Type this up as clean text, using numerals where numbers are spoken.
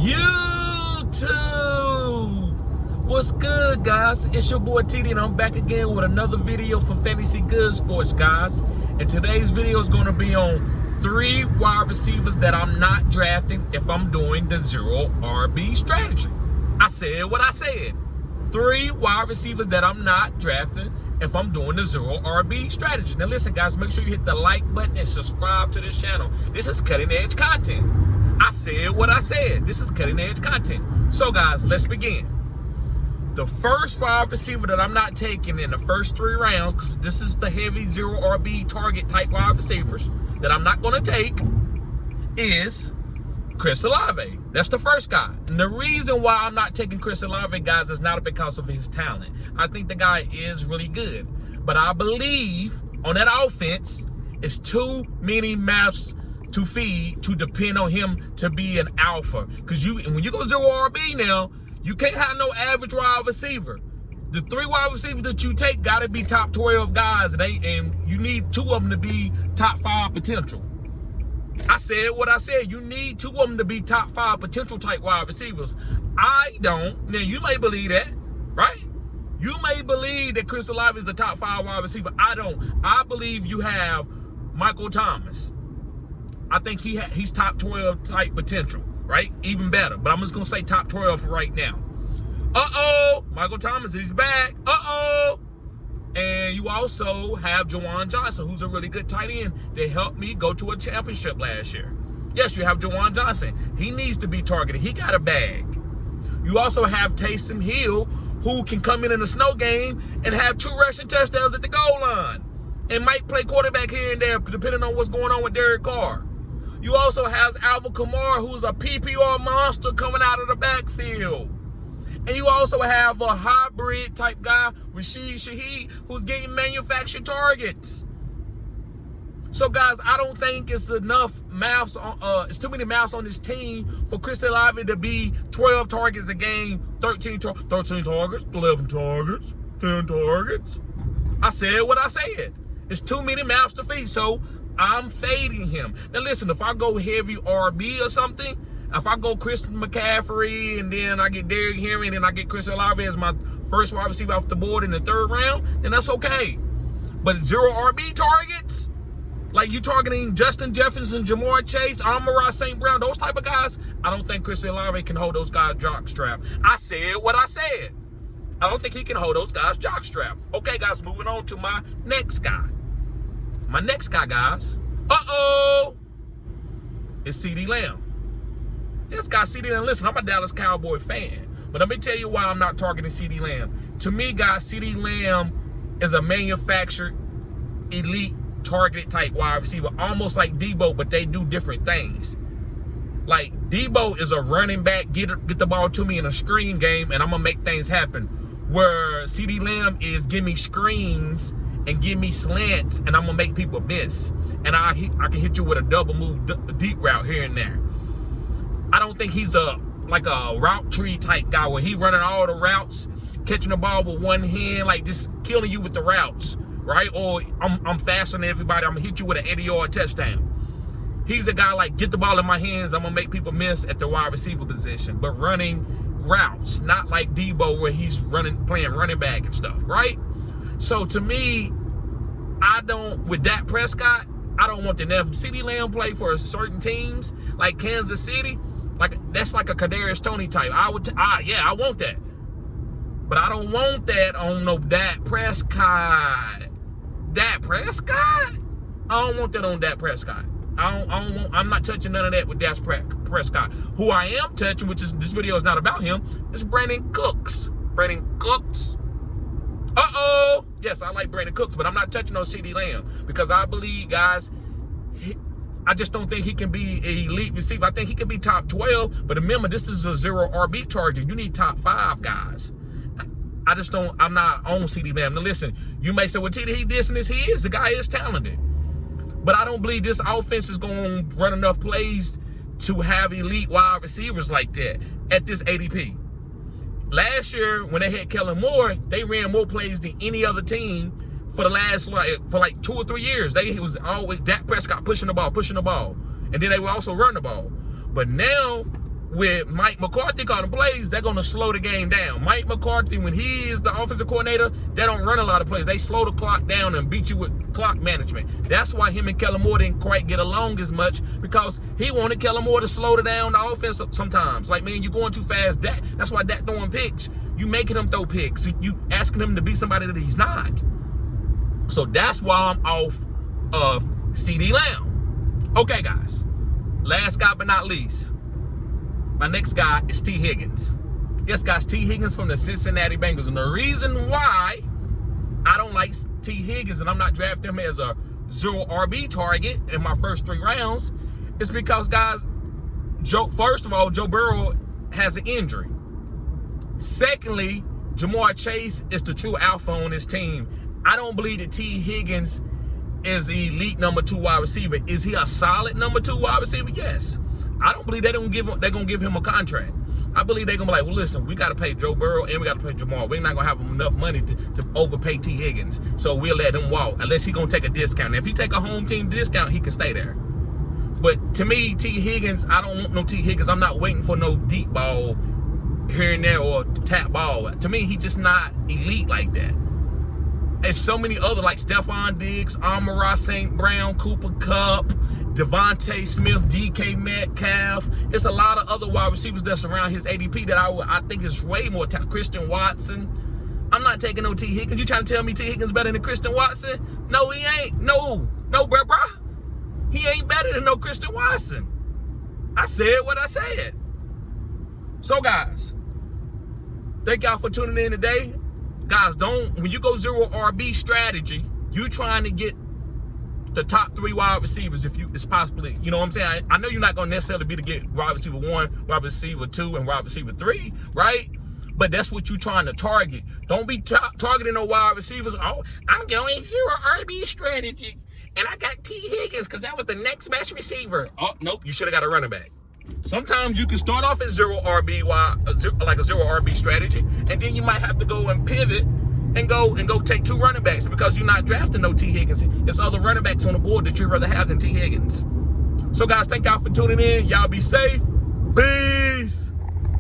YouTube. What's good, guys? It's your boy TD, and I'm back again with another video for Fantasy Good Sports, guys. And today's video is going to be on 3 wide receivers that I'm not drafting if I'm doing the zero RB strategy. I said what I said. 3 wide receivers that I'm not drafting if I'm doing the zero RB strategy. Now listen, guys, make sure you hit the like button and subscribe to this channel. This is cutting edge content. I said what I said. This is cutting edge content. So guys, let's begin. The first wide receiver that I'm not taking in the first 3 rounds, because this is the heavy zero RB target type wide receivers that I'm not going to take, is Chris Olave. That's the first guy. And the reason why I'm not taking Chris Olave, guys, is not because of his talent. I think the guy is really good. But I believe on that offense, it's too many mouths to feed to depend on him to be an alpha. Because when you go zero RB now, you can't have no average wide receiver. The 3 wide receivers that you take got to be top 12 guys, and you need 2 of them to be top 5 potential. I said what I said. You need 2 of them to be top 5 potential type wide receivers. I don't. Now, you may believe that, right? You may believe that Chris Olave is a top 5 wide receiver. I don't. I believe you have Michael Thomas. I think he's top 12 type potential, right? Even better. But I'm just going to say top 12 for right now. Michael Thomas is back. And you also have Juwan Johnson, who's a really good tight end that helped me go to a championship last year. Yes, you have Juwan Johnson. He needs to be targeted. He got a bag. You also have Taysom Hill, who can come in a snow game and have 2 rushing touchdowns at the goal line and might play quarterback here and there, depending on what's going on with Derek Carr. You also have Alvin Kamara, who's a PPR monster coming out of the backfield. And you also have a hybrid type guy, Rashid Shaheed, who's getting manufactured targets. So guys, I don't think it's enough mouths on, it's too many mouths on this team for Chris Olave to be 12 targets a game, 13 targets, 11 targets, 10 targets. I said what I said. It's too many mouths to feed, so I'm fading him. Now listen, if I go heavy RB or something, if I go Christian McCaffrey and then I get Derrick Henry and then I get Chris Olave as my first wide receiver off the board in the 3rd round, then that's okay. But zero RB targets, like you targeting Justin Jefferson, Jamar Chase, Amon-Ra St. Brown, those type of guys, I don't think Chris Olave can hold those guys jockstrap. I said what I said. I don't think he can hold those guys jockstrap. Okay, guys, moving on to my next guy. My next guy, guys, is CeeDee Lamb. This guy, CeeDee Lamb, listen, I'm a Dallas Cowboy fan, but let me tell you why I'm not targeting CeeDee Lamb. To me, guys, CeeDee Lamb is a manufactured, elite, targeted type wide receiver, almost like Debo, but they do different things. Like, Debo is a running back, get the ball to me in a screen game, and I'm going to make things happen. Where CeeDee Lamb is give me screens and give me slants, and I'm going to make people miss. And I can hit you with a double move, deep route here and there. I don't think he's like a route tree type guy where he running all the routes, catching the ball with one hand, like just killing you with the routes, right? Or I'm faster than everybody. I'm going to hit you with an 80-yard touchdown. He's a guy like, get the ball in my hands. I'm going to make people miss at the wide receiver position, but running routes, not like Debo where he's playing running back and stuff, right? So to me, with Dak Prescott, I don't want the If CeeDee Lamb play for certain teams like Kansas City, like that's like a Kadarius Toney type. I want that. But I don't want that on no Dak Prescott. Dak Prescott? I don't want that on Dak Prescott. I'm not touching none of that with Dak Prescott. Who I am touching, which is this video is not about him, is Brandon Cooks. Brandon Cooks. Yes, I like Brandon Cooks, but I'm not touching on CeeDee Lamb because I believe, guys, I just don't think he can be an elite receiver. I think he can be top 12, but remember, this is a zero RB target. You need top 5 guys. I'm not on CeeDee Lamb. Now listen, you may say, well, TD, he this and this. He is. The guy is talented. But I don't believe this offense is going to run enough plays to have elite wide receivers like that at this ADP. Last year, when they had Kellen Moore, they ran more plays than any other team for the last, for 2 or 3 years. It was always Dak Prescott pushing the ball. And then they would also run the ball. But now, with Mike McCarthy calling plays, they're going to slow the game down. Mike McCarthy, when he is the offensive coordinator, they don't run a lot of plays. They slow the clock down and beat you with clock management. That's why him and Kellen Moore didn't quite get along as much, because he wanted Kellen Moore to slow down the offense sometimes. Like, man, you're going too fast. That's why Dak throwing picks. You making him throw picks. You asking him to be somebody that he's not. So that's why I'm off of CeeDee Lamb. Okay, guys. Last guy but not least. My next guy is T. Higgins. Yes, guys, T. Higgins from the Cincinnati Bengals. And the reason why I don't like T. Higgins and I'm not drafting him as a zero RB target in my first 3 rounds is because, guys, first of all, Joe Burrow has an injury. Secondly, Jamar Chase is the true alpha on his team. I don't believe that T. Higgins is the elite number 2 wide receiver. Is he a solid number 2 wide receiver? Yes. I don't believe they're gonna give him a contract. I believe they're gonna be like, well, listen, we gotta pay Joe Burrow and we gotta pay Jamar. We're not gonna have enough money to overpay T. Higgins. So we'll let him walk unless he's gonna take a discount. Now, if he take a home team discount, he can stay there. But to me, T. Higgins, I don't want no T. Higgins. I'm not waiting for no deep ball here and there or tap ball. To me, he's just not elite like that. There's so many other, like Stephon Diggs, Amon-Ra St. Brown, Cooper Kupp, Devontae Smith, DK Metcalf. It's a lot of other wide receivers that's around his ADP that I think is way more talented. Christian Watson. I'm not taking no T. Higgins. You trying to tell me T. Higgins better than Christian Watson? No, he ain't. No, bruh. He ain't better than no Christian Watson. I said what I said. So, guys, thank y'all for tuning in today. Guys, when you go zero RB strategy, you trying to get the top 3 wide receivers if it's possibly, you know what I'm saying? I know you're not going to necessarily be to get wide receiver 1, wide receiver 2, and wide receiver 3, right? But that's what you're trying to target. Don't be targeting no wide receivers. Oh, I'm going zero RB strategy, and I got T. Higgins because that was the next best receiver. Oh, nope, you should have got a running back. Sometimes you can start off as zero RB, like a zero RB strategy, and then you might have to go and pivot and go take 2 running backs because you're not drafting no T. Higgins. It's other running backs on the board that you'd rather have than T. Higgins. So, guys, thank y'all for tuning in. Y'all be safe. Peace.